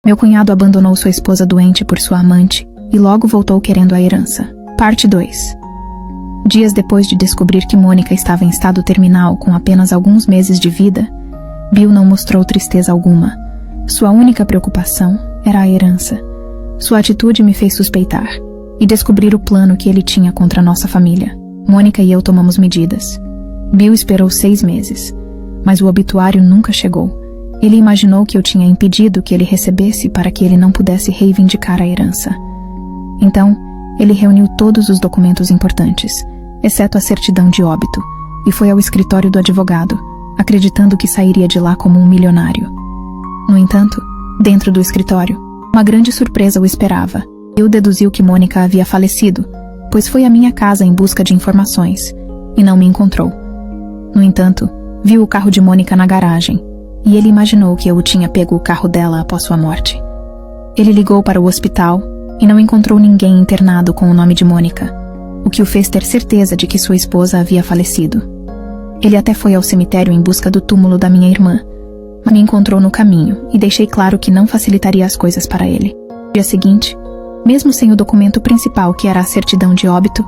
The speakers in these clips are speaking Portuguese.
Meu cunhado abandonou sua esposa doente por sua amante e logo voltou querendo a herança. Parte 2. Dias depois de descobrir que Mônica estava em estado terminal com apenas alguns meses de vida, Bill não mostrou tristeza alguma. Sua única preocupação era a herança. Sua atitude me fez suspeitar e descobrir o plano que ele tinha contra nossa família. Mônica e eu tomamos medidas. Bill esperou 6 meses, mas o obituário nunca chegou. Ele imaginou que eu tinha impedido que ele recebesse para que ele não pudesse reivindicar a herança. Então, ele reuniu todos os documentos importantes, exceto a certidão de óbito, e foi ao escritório do advogado, acreditando que sairia de lá como um milionário. No entanto, dentro do escritório, uma grande surpresa o esperava. Bill deduziu que Mônica havia falecido, pois foi à minha casa em busca de informações, e não me encontrou. No entanto, viu o carro de Mônica na garagem, e ele imaginou que eu tinha pego o carro dela após sua morte. Ele ligou para o hospital e não encontrou ninguém internado com o nome de Mônica, o que o fez ter certeza de que sua esposa havia falecido. Ele até foi ao cemitério em busca do túmulo da minha irmã, mas me encontrou no caminho e deixei claro que não facilitaria as coisas para ele. No dia seguinte, mesmo sem o documento principal, que era a certidão de óbito,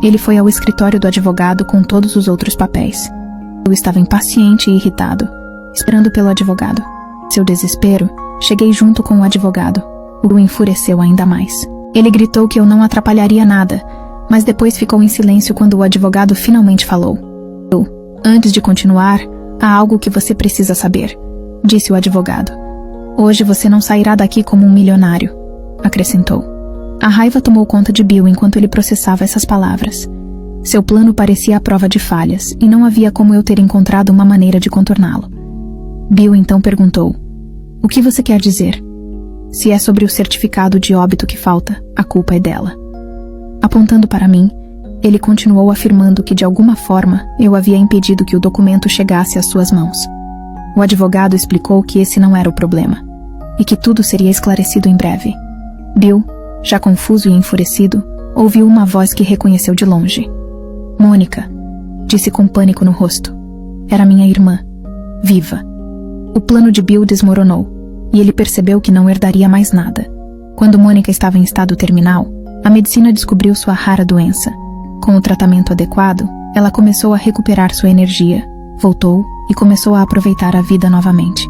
ele foi ao escritório do advogado com todos os outros papéis. Eu estava impaciente e irritado, esperando pelo advogado. Seu desespero, cheguei junto com o advogado. O enfureceu ainda mais. Ele gritou que eu não atrapalharia nada, mas depois ficou em silêncio quando o advogado finalmente falou. Antes de continuar, há algo que você precisa saber, disse o advogado. Hoje você não sairá daqui como um milionário, acrescentou. A raiva tomou conta de Bill enquanto ele processava essas palavras. Seu plano parecia a prova de falhas, e não havia como eu ter encontrado uma maneira de contorná-lo. Bill então perguntou: o que você quer dizer? Se é sobre o certificado de óbito que falta, a culpa é dela. Apontando para mim, ele continuou afirmando que de alguma forma eu havia impedido que o documento chegasse às suas mãos. O advogado explicou que esse não era o problema, e que tudo seria esclarecido em breve. Bill, já confuso e enfurecido, ouviu uma voz que reconheceu de longe. Mônica, disse com pânico no rosto. Era minha irmã, viva. O plano de Bill desmoronou, e ele percebeu que não herdaria mais nada. Quando Mônica estava em estado terminal, a medicina descobriu sua rara doença. Com o tratamento adequado, ela começou a recuperar sua energia, voltou e começou a aproveitar a vida novamente.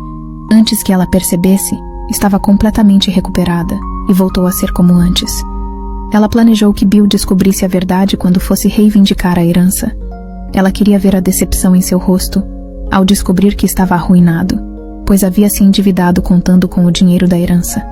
Antes que ela percebesse, estava completamente recuperada e voltou a ser como antes. Ela planejou que Bill descobrisse a verdade quando fosse reivindicar a herança. Ela queria ver a decepção em seu rosto ao descobrir que estava arruinado, pois havia se endividado contando com o dinheiro da herança.